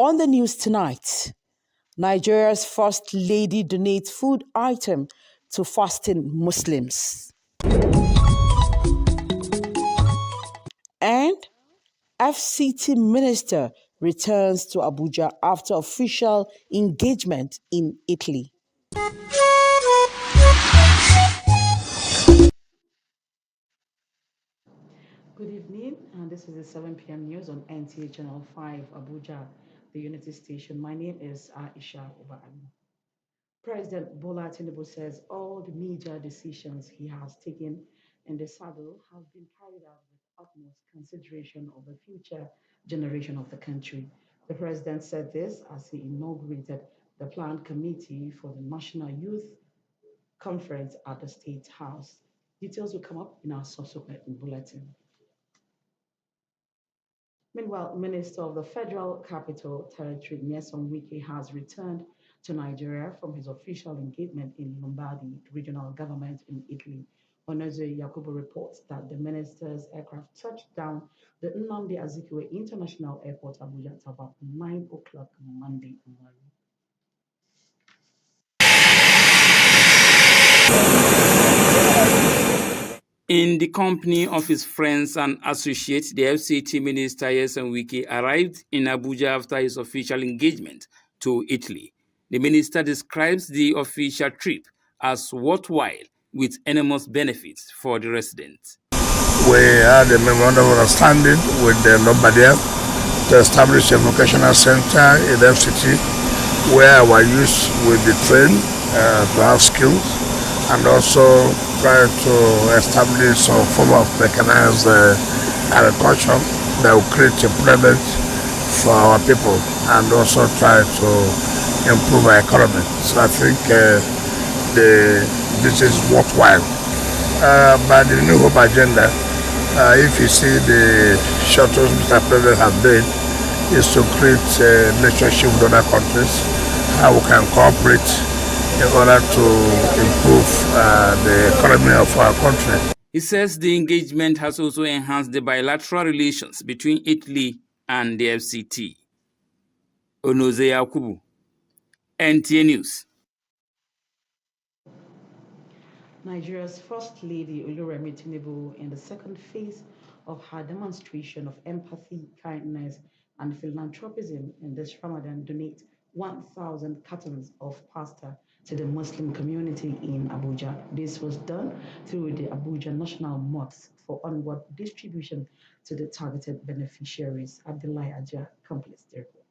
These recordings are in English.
On the news tonight, Nigeria's First Lady donates food item to fasting Muslims. And FCT minister returns to Abuja after official engagement in Italy. Good evening, and this is the 7 p.m. news on NTA Channel 5, Abuja, the Unity Station. My name is Aisha Oba'ani. President Bola Tinubu says all the major decisions he has taken in the saddle have been carried out with utmost consideration of the future generation of the country. The president said this as he inaugurated the planned committee for the National Youth Conference at the State House. Details will come up in our subsequent bulletin. Meanwhile, Minister of the Federal Capital Territory, Nyesom Wike, has returned to Nigeria from his official engagement in Lombardy regional government in Italy. Onoze Yakubu reports that the minister's aircraft touched down the Nnamdi Azikiwe International Airport, Abuja, at about 9 o'clock Monday morning. In the company of his friends and associates, the FCT minister Nyesom Wike arrived in Abuja after his official engagement to Italy. The minister describes the official trip as worthwhile with enormous benefits for the residents. We had a memorandum of understanding with the Lombardia to establish a vocational center in the FCT where our youth will be trained to have skills, and also try to establish some form of mechanized agriculture that will create employment for our people and also try to improve our economy. So I think this is worthwhile. By the New Hope agenda, if you see the shuttles Mr. President has made, is to create a relationship with other countries, how we can cooperate in order to improve the economy of our country. He says the engagement has also enhanced the bilateral relations between Italy and the FCT. Onoze Yakubu, NTA News. Nigeria's First Lady Oluremi Tinubu, in the second phase of her demonstration of empathy, kindness, and philanthropism in this Ramadan, donate 1,000 cartons of pasta to the Muslim community in Abuja. This was done through the Abuja National Mosque for onward distribution to the targeted beneficiaries. Abdullahi Aja completes the report.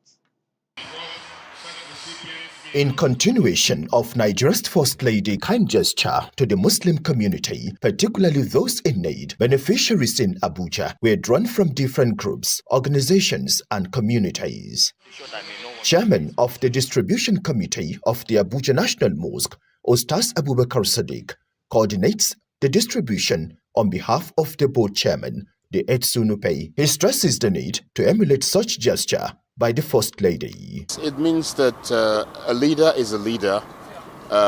In continuation of Nigeria's First Lady kind gesture to the Muslim community, particularly those in need, beneficiaries in Abuja were drawn from different groups, organizations, and communities. Chairman of the Distribution Committee of the Abuja National Mosque, Ustaz Abubakar Sadiq, coordinates the distribution on behalf of the board chairman, the Etsunupe. He stresses the need to emulate such gesture by the First Lady. It means that a leader is a leader.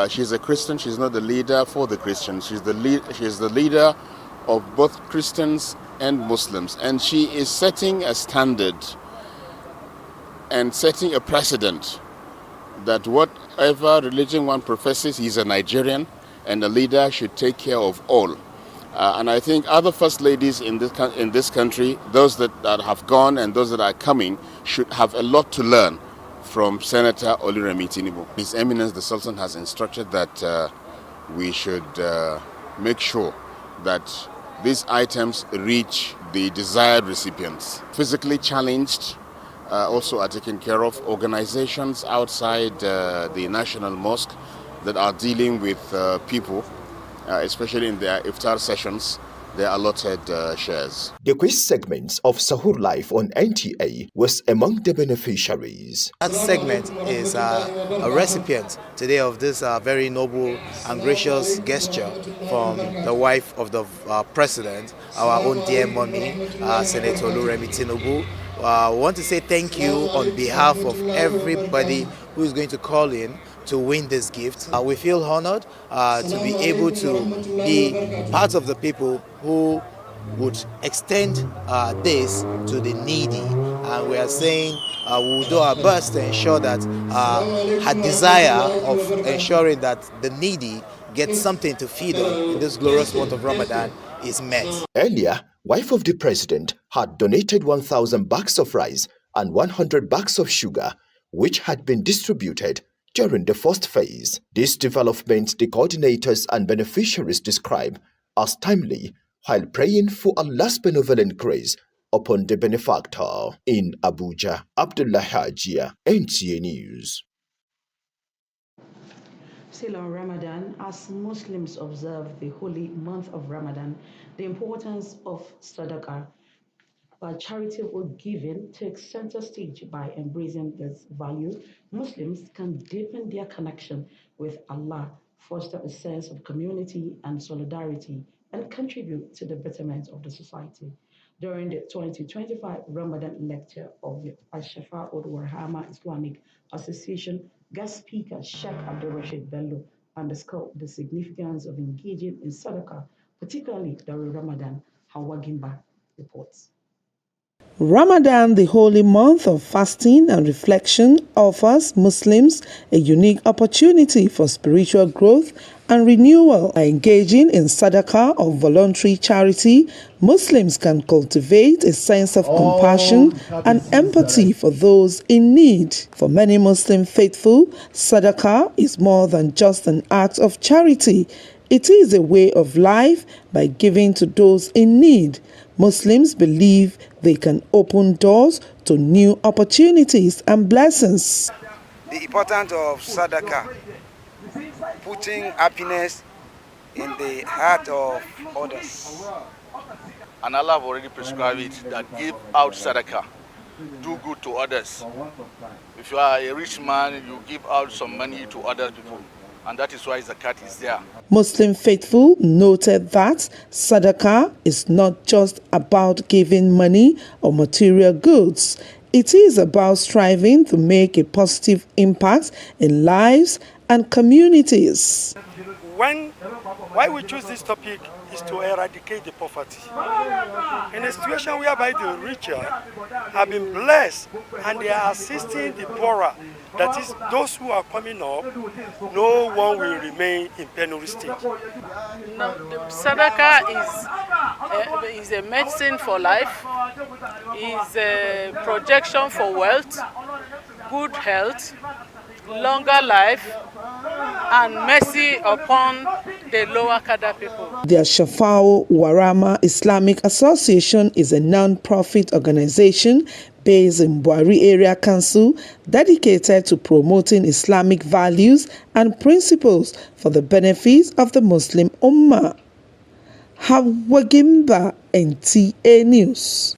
She's a Christian. She's not the leader for the Christians. She's the leader of both Christians and Muslims, and she is setting a standard and setting a precedent that whatever religion one professes, he's a Nigerian, and a leader should take care of all. And I think other first ladies in this country, those that have gone and those that are coming, should have a lot to learn from Senator Oluremi Tinubu. His Eminence the Sultan has instructed that we should make sure that these items reach the desired recipients. Physically challenged also are taken care of. Organizations outside the National Mosque that are dealing with people, especially in their iftar sessions, their allotted shares. The quiz segments of Sahur Life on NTA was among the beneficiaries. That segment is a recipient today of this very noble and gracious gesture from the wife of the president, our own dear mommy, Senator Oluremi Tinubu. I want to say thank you on behalf of everybody who is going to call in to win this gift. We feel honored to be able to be part of the people who would extend this to the needy. And we are saying we will do our best to ensure that her desire of ensuring that the needy get something to feed on in this glorious month of Ramadan is met. Earlier, wife of the president had donated 1,000 bags of rice and 100 bags of sugar, which had been distributed during the first phase. This development the coordinators and beneficiaries describe as timely while praying for Allah's benevolent grace upon the benefactor. In Abuja, Abdullah Hajia, NTA News. Still on Ramadan, as Muslims observe the holy month of Ramadan, the importance of sadaqah, charitable giving, takes center stage. By embracing this value, Muslims can deepen their connection with Allah, foster a sense of community and solidarity, and contribute to the betterment of the society. During the 2025 Ramadan lecture of the Al-Shafa Warhama Islamic Association, guest speaker Sheikh Abdul Rashid Bello underscored the significance of engaging in sadaqah, particularly during Ramadan. Hawa Gimba reports. Ramadan, the holy month of fasting and reflection, offers Muslims a unique opportunity for spiritual growth and renewal. By engaging in sadaqah or voluntary charity, Muslims can cultivate a sense of compassion and empathy for those in need. For many Muslim faithful, sadaqah is more than just an act of charity. It is a way of life. By giving to those in need, Muslims believe they can open doors to new opportunities and blessings. The importance of sadaqah, putting happiness in the heart of others. And Allah have already prescribed it, that give out sadaqah, do good to others. If you are a rich man, you give out some money to other people. And that is why zakat is there. Muslim faithful noted that sadaqah is not just about giving money or material goods. It is about striving to make a positive impact in lives and communities. Why we choose this topic is to eradicate the poverty. In a situation whereby the richer have been blessed and they are assisting the poorer, that is, those who are coming up, no one will remain in penury state. No, the sadaqah is a medicine for life, is a projection for wealth, good health, longer life, and mercy upon the lower cadre people. The Al-Shafa Warhama Islamic Association is a non-profit organization based in Buari Area Council dedicated to promoting Islamic values and principles for the benefit of the Muslim Ummah. Hawagimba, NTA News.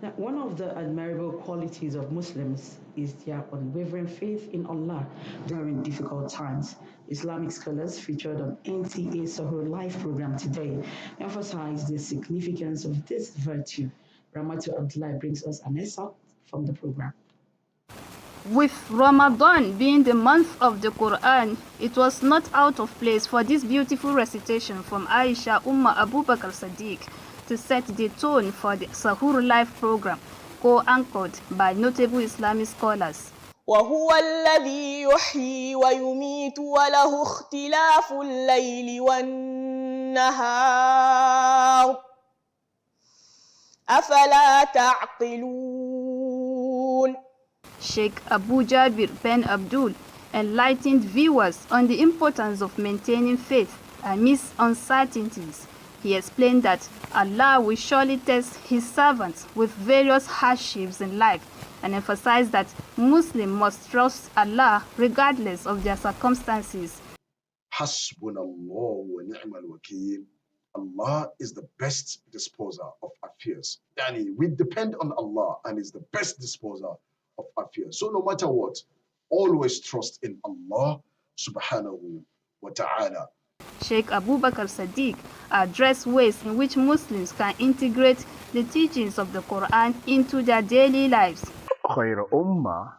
Now, one of the admirable qualities of Muslims is their unwavering faith in Allah during difficult times. Islamic scholars featured on NTA Sahur Live program today emphasize the significance of this virtue. Ramatu Abdullah brings us an excerpt from the program. With Ramadan being the month of the Quran, it was not out of place for this beautiful recitation from Aisha Abu Bakr Siddiq to set the tone for the Sahur Live program, co-anchored by notable Islamic scholars. وهو الذي يحيي ويميت وله اختلاف الليل والنهار أفلا تعقلون. Sheikh Abu Jabir Ben Abdul enlightened viewers on the importance of maintaining faith amidst uncertainties. He explained that Allah will surely test His servants with various hardships in life, and emphasized that Muslims must trust Allah regardless of their circumstances. Hasbunallah wa ni'mal wakeel. Allah is the best disposer of affairs. We depend on Allah and is the best disposer of affairs. So no matter what, always trust in Allah subhanahu wa ta'ala. Sheikh Abu Bakr Siddiq addressed ways in which Muslims can integrate the teachings of the Quran into their daily lives. Khair Ummah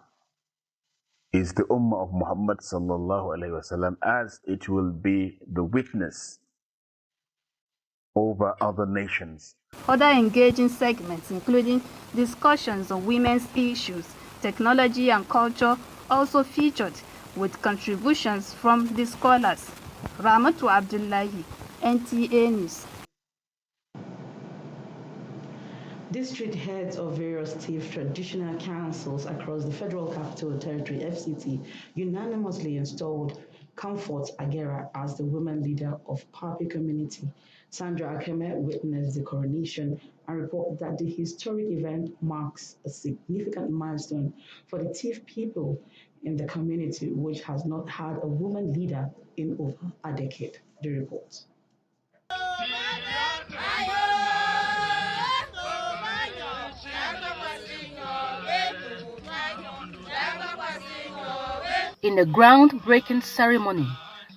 is the Ummah of Muhammad sallallahu alayhi wasallam, as it will be the witness over other nations. Other engaging segments, including discussions on women's issues, technology and culture, also featured, with contributions from the scholars. Ramatu Abdullahi, NTA News. District heads of various TIF traditional councils across the Federal Capital Territory, FCT, unanimously installed Comfort Agera as the women leader of Papi community. Sandra Akeme witnessed the coronation and reported that the historic event marks a significant milestone for the TIF people in the community, which has not had a woman leader in over a decade. The report. In a groundbreaking ceremony,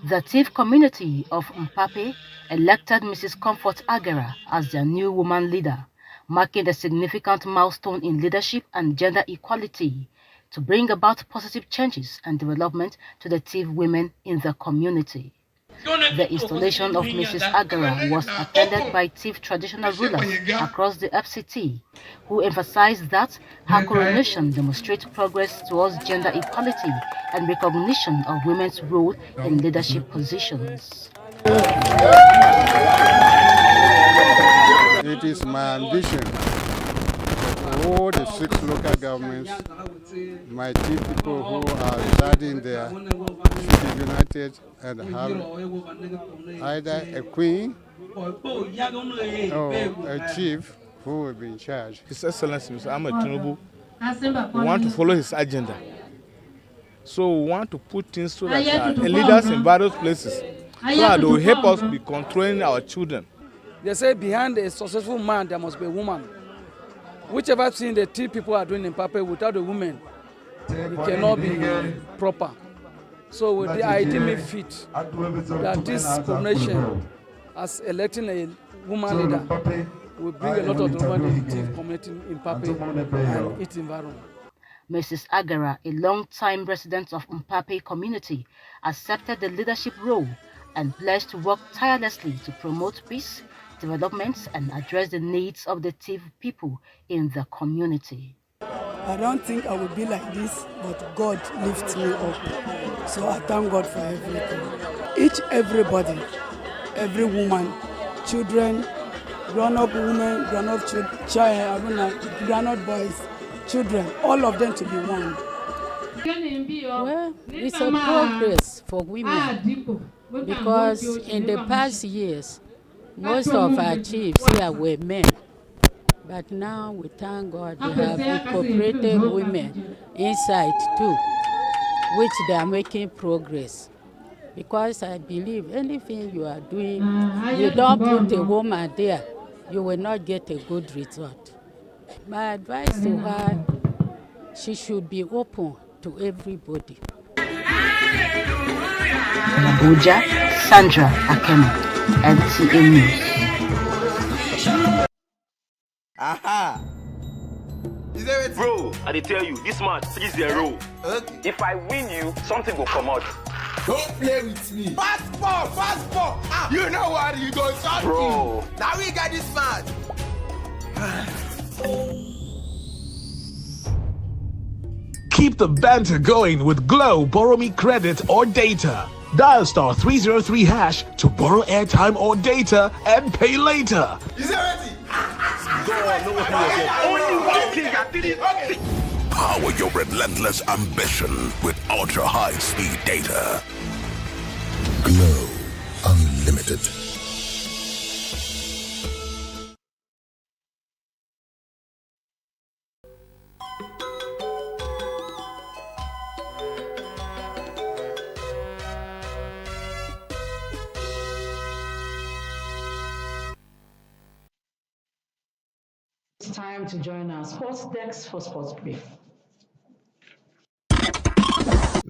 the TIF community of Mpape elected Mrs. Comfort Agera as their new woman leader, marking a significant milestone in leadership and gender equality to bring about positive changes and development to the TIF women in the community. The installation of Mrs. Agera was attended by TIF traditional rulers across the FCT, who emphasized that her coronation demonstrates progress towards gender equality and recognition of women's role in leadership positions. It is my ambition for all the 6 local governments, my TIF people who are residing there, should be united and have either a queen or a chief who will be in charge. His Excellency Mr. Ahmed Tinubu, we want to follow his agenda. So we want to put things so that leaders in various places, so that they will help us be controlling our children. They say behind a successful man there must be a woman. Whichever thing the TIF people are doing in Pape without a woman, it cannot be proper. So I deem it fit that this coronation, as electing a woman leader, will bring a lot of women in the TIF community in Pape and its environment. Mrs. Agera, a long-time resident of Mpape community, accepted the leadership role and pledged to work tirelessly to promote peace, development, and address the needs of the TIF people in the community. I don't think I will be like this, but God lifts me up. So I thank God for everything. Everybody, every woman, children, grown-up women, grown-up grown-up boys, children, all of them to be one. Well, it's a progress for women because in the past years, most of our chiefs here were men. But now we thank God we have incorporated women inside too, which they are making progress. Because I believe anything you are doing, you don't put a woman there, you will not get a good result. My advice to her, she should be open to everybody. Abuja, Sandra Akemi, NTA News. Aha! Bro, I tell you, this match 3-0. Okay. If I win you, something will come out. Don't play with me. Fast ball. Ah, you know what? You go something. Bro. Now we got this match. Keep the banter going with Glow Borrow Me Credit or Data. Dial *303# to borrow airtime or data and pay later. Is it ready? Power your relentless ambition with ultra high-speed data. Glow Unlimited. It's time to join our sports desk for Sports Brief.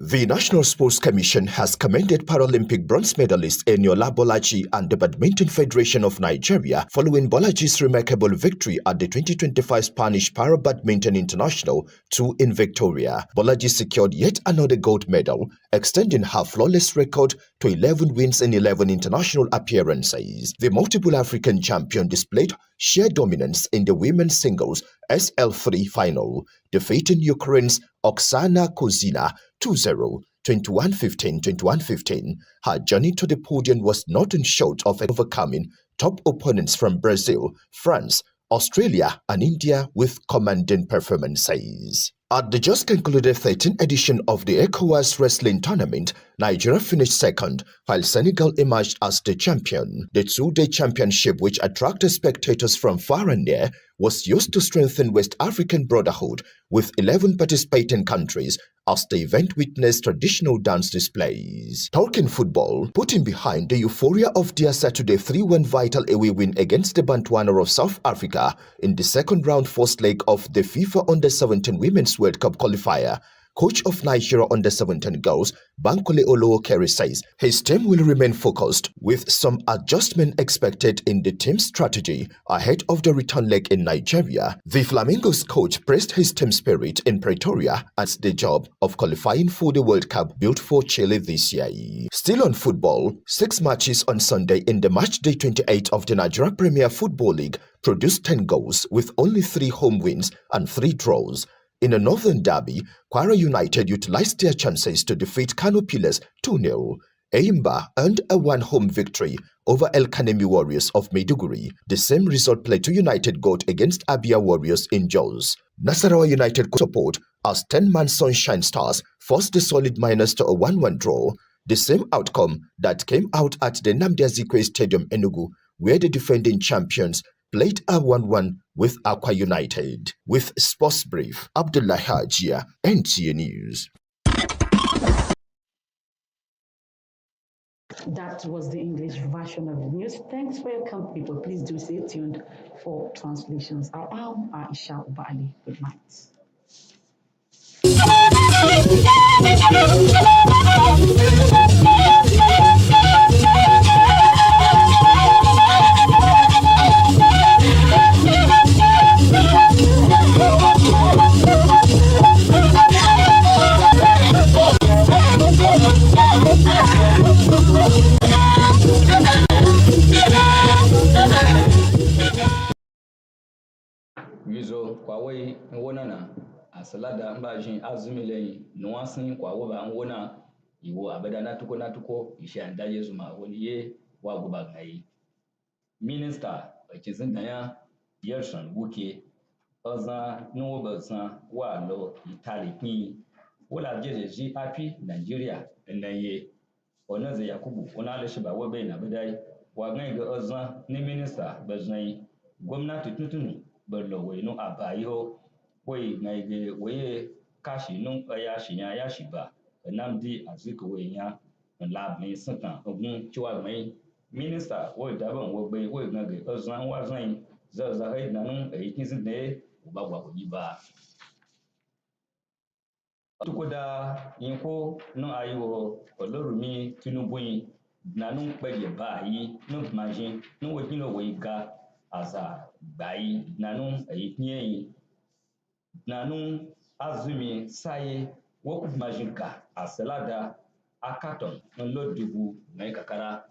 The National Sports Commission has commended Paralympic bronze medalist Eniola Bolaji and the Badminton Federation of Nigeria following Bolaji's remarkable victory at the 2025 Spanish Para Badminton International 2 in Victoria. Bolaji secured yet another gold medal extending her flawless record to 11 wins in 11 international appearances. The multiple African champion displayed sheer dominance in the women's singles SL3 final, defeating Ukraine's Oksana Kozina 2-0. 21-15, 21-15. Her journey to the podium was nothing short of overcoming top opponents from Brazil, France, Australia, and India with commanding performances. At the just concluded 13th edition of the ECOWAS Wrestling Tournament, Nigeria finished second, while Senegal emerged as the champion. The two-day championship, which attracted spectators from far and near, was used to strengthen West African brotherhood with 11 participating countries as the event witnessed traditional dance displays. Talking football, putting behind the euphoria of their Saturday 3-1 vital away win against the Botswana of South Africa in the second round first leg of the FIFA Under-17 Women's World Cup qualifier, coach of Nigeria Under-17 girls, Bankole Olowokere, says his team will remain focused with some adjustment expected in the team's strategy ahead of the return leg in Nigeria. The Flamingos coach praised his team spirit in Pretoria as the job of qualifying for the World Cup built for Chile this year. Still on football, 6 matches on Sunday in the match day 28 of the Nigeria Premier Football League produced 10 goals with only 3 home wins and 3 draws. In a northern derby, Kwara United utilized their chances to defeat Kano Pillars 2-0. Eyimba earned a 1-home victory over El Kanemi Warriors of Maiduguri. The same result Plateau United got against Abia Warriors in Jos. Nasarawa United could support as 10-man Sunshine Stars forced the Solid Miners to a 1-1 draw. The same outcome that came out at the Nnamdi Azikiwe Stadium, Enugu, where the defending champions played a 1-1 with Akwa United. With Sports Brief, Abdullah Hajia, NTA News. That was the English version of the news. Thanks for your company, but please do stay tuned for translations. I am Aisha Ubali. Good night. Wizo kwa wei nwona asalada mbajin azumilei nuansin kwa woba nwona iwo abeda natuko ishe andaje zuma woni ye wa goba gai minister chizindanya Yerson Wuke oza nuwo san wa lo itali kin wala jeje api Nigeria ndaye onaze Yakubu onale shiba wobe na bedai wa gai ga oza ni minister bezai gwamnati tuntunu bello wenu abayo wei naige weye kashi nun ya shinya ya shiba Nnamdi Azikiwe ya lab ni sankan ogun chiwa mai minister wo daban wo gbe wo gange ozan wa zan za he nanu e kinsin ne ubagwa ko yiba tukoda yinko no ayo olorumi Tinubu yin nanu peje bayi no majin no wo kino wo iga aza bayi nanu eyinyin nanu azumi saye wo majinka aselada akaton nlodibu mai kakara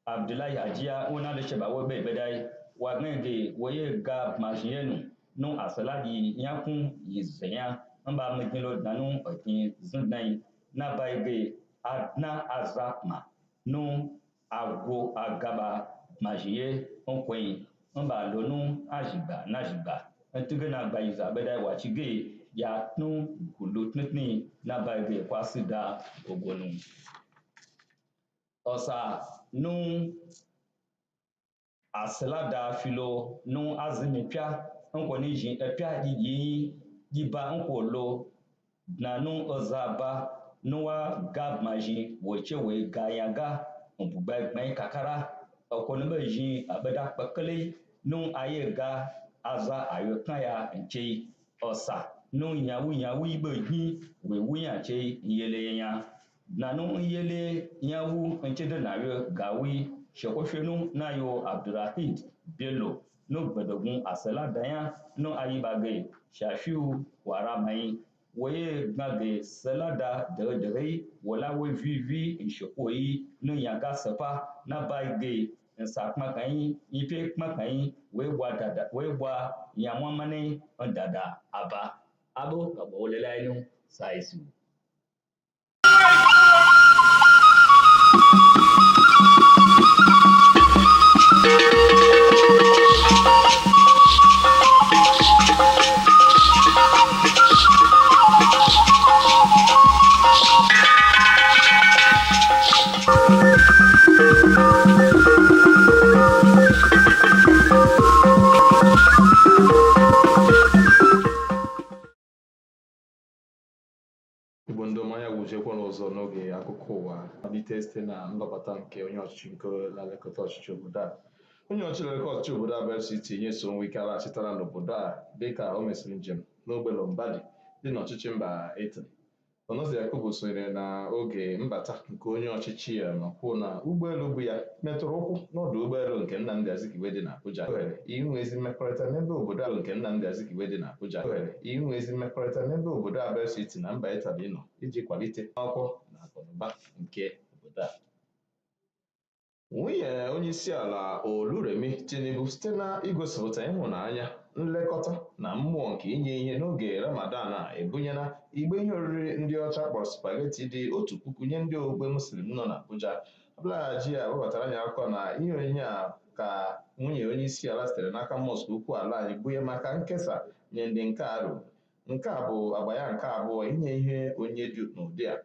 Abdullahi Ajiya wona le sheba wo be bedai wa ngende woye ga majinu no aseladi yakun yizenya mba mekilo nanu okin zundai na baige adna azakma no agwo agaba majiye onkwen mba lonu ajiba najiba ntuge na bayiza bedai wa chige ya nu kulu tnitni na baige kwasida ogonu osa nu aselada filo nu azimi pia nko ni jin epia yi yiba nko lo na nu ozaba nu wa gab majin wo chewe ga yaga mbugba gban kakara okono be jin abeda pakele nu aye ga aza ayokan ya nche osa nu yawu ibe yin we wuya che yele ya na nu yele yawu nche na yo gawi shekoshenu na yo Abdulrahid Bello no gbedogun asela dayan no ayibage shafiu wara mai Woye gnage selada de wala we vivi inshokoi no yaga sepa na baige nsakma kan ipe kma kan we wa yamamane ndada aba abo kabo lelainu saisu. Igbo ndị ọma ya wụjekwana ọzọ n'oge akụkọ ụwa malite site na mbabata nke onye ọchịchị nke na-elekọta ọchịchị obodo a. Onye ọchịchị na-elekọta ọchịchị obodo a bụ FCT nyeso Wike alaghachitara n'obodo a dịka o mesịrị njem n'ogbe Lombardy dị n'ọchịchị mba Italy. Onozi Yakubu sonyere na oge mbata nke onye ọchịchị ya ma kwuo na ụgbọelu bụ ya metụrụ ụkwụ n'ọdụ ụgbọelu nke Nnamdi Azikiwe dị n'Abuja. Ohere inwe ezi mmekọrịta n'ebe obodo ahụ nke Nnamdi Azikiwe dị n'Abuja. Ohere inwe ezi mmekọrịta n'ebe obodo a bụ FCT na mba Italy nọ iji kwalite akwụkwọ na akụnụba nke obodo a. Nwunye onyeisiala Oluremi Tinubu site na igosipụta ịhụnanya, nlekọta na mmụọ nke inye ihe n'oge Ramadan a ebunyela igbe ihe oriri ndị ọcha kpọrọ spaghetti dị 1,000 nye ndị okpukpe Muslim nọ n'Abuja. Abụlaghachi a webatara anyị akụkọ na ihe onyinye a ka nwunye onyeisiala sitere n'aka mọsk ukwu ala anyị bunye maka nkesa nye ndị nke a ruru. Nke a bụ agba ya nke abụọ inye ihe onyinye dị n'ụdị a,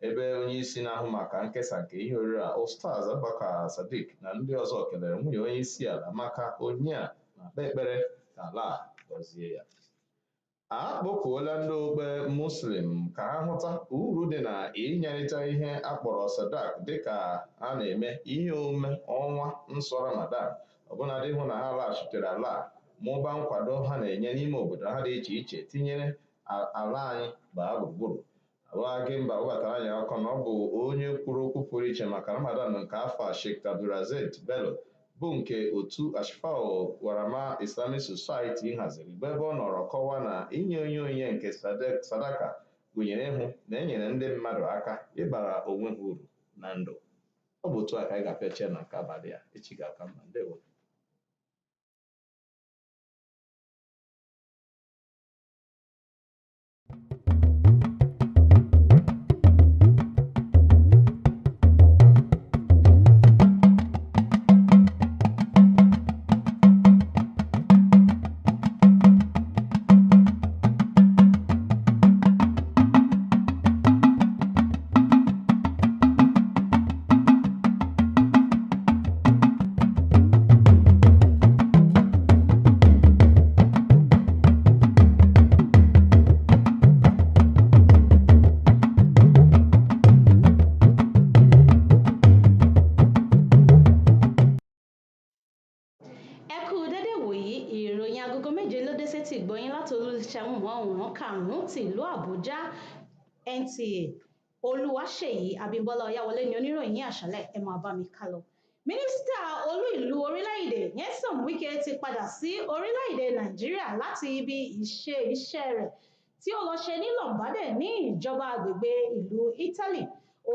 ebe onye isi na-ahụ maka nkesa nke ihe oriri a Ustaz Abubakar Sadiq na ndị ọzọ kelere nwunye onye isi ala maka onyinye a ma kpee ekpere ka Allah gọzie ya. A kpọkuola ndị okpukpe Muslim ka ha hụta uru dị na ịnyerịta ihe akpọrọ sadak dịka a na-eme ihe omume ọnwa nsọ Ramadan, ọbụnadị hụ na ha laghachitere ala mụba nkwado ha na-enye n'ime obodo ha dị iche iche tinyere ala anyị gbaa gburugburu. Gimba webatara anyị akụkọ na ọ bụ onye kwuru okwu pụrụ iche maka Ramadan nke afọ a Sheikh Abdulaziz Bello bụ nke otu Ashfa'u Warama Islamic Society haziri, ebe ọ nọrọ kọwaa na inye onye onyinye nke sadaka gụnyere ịhụ na e nyere ndị mmadụ aka ịbara onwe ha uru na ndụ. Ọ bụ otu a ka anyị ga-apịacha na nke abalị a. Echi ga-aka mma. Ndewo. karùn-ún tìlú Àbújá NTA Olúwaṣèyí Abímbọ́lá Ọ̀yáwọlé ni oníròyìn ní àṣálẹ́, ẹ máa bá mi ká lọ. Mínísítà olú ìlú orílẹ̀-èdè Nyesom Wike ti padà sí orílẹ̀-èdè Nàìjíríà láti ibi iṣẹ́ rẹ̀ tí ó lọ ṣe ní Lombardy ní ìjọba agbègbè ìlú Italy.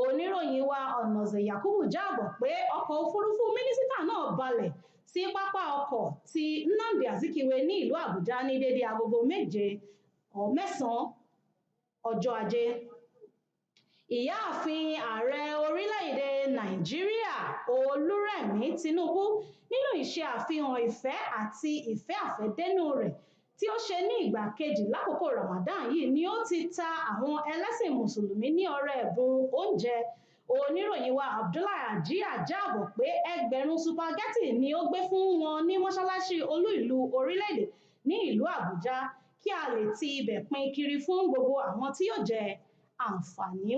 Oníròyìn wa Onozi Yakubu jábọ̀ pé ọkọ̀ òfurufú mínísítà náà balẹ̀ sí pápá ọkọ̀ ti Nnamdi Azikiwe ní ìlú Àbújá ní dédé agogo 9 ọjọ́ Ajé. Ìyáàfin ààrẹ orílẹ̀-èdè Nàìjíríà Olúrẹ̀mí Tinubu nínú ìṣe àfihàn ìfẹ́ àti ìfẹ́ àfẹ́dẹ́nú rẹ̀ tí ó ṣe ní ìgbà kejì lákòókò Ramadan yìí ni ó ti ta àwọn ẹlẹ́sìn Mùsùlùmí ní ọrẹ ẹ̀bùn oúnjẹ. Oníròyìn wa Abdullahi Ajiya jábọ̀ pé ẹgbẹ̀rún supagẹ́tì ni ó gbé fún wọn ní mọ́ṣáláṣí olú ìlú orílẹ̀-èdè ní ìlú Àbújá kí a lè ti ibẹ̀ pín kiri fún gbogbo àwọn tí yóò jẹ àǹfààní.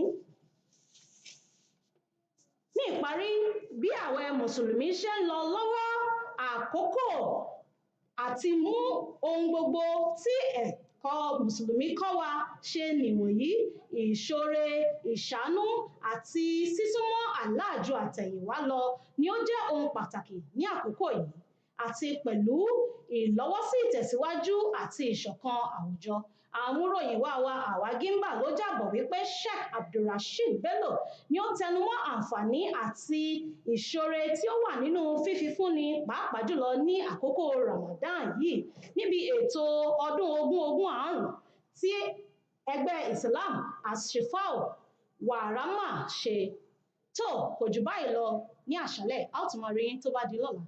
Ní ìparí, bí ààwẹ̀ Mùsùlùmí ṣe ń lọ lọ́wọ́, àkókò àti mú ohun gbogbo tí ẹ̀kọ́ Mùsùlùmí kọ́ wa ṣe nìwọ̀nyí: ìṣoore, ìṣàánú àti sísúnmọ́ Allah ju àtẹ̀yìnwá lọ ni ó jẹ́ ohun pàtàkì ní àkókò yìí, àti pẹ̀lú ìlọ́wọ́sí ìtẹ̀síwájú àti ìṣọ̀kan àwùjọ. àmúròyìn wa àwa gímbà ló jábọ̀ wípé Sheikh Abdulrasheed Bello ni ó tẹnumọ́ àǹfààní àti ìṣoore tí ó wà nínú fífifúnni pàápàá jùlọ ní àkókò Ramadan yìí níbi ètò ọdún ogún àrùn tí ẹgbẹ́ Islam Ashrafal Warama ṣe. Tó kò jù báyìí lọ ní àṣálẹ́ a ó tún máa rí yín tó bá di lọ́la.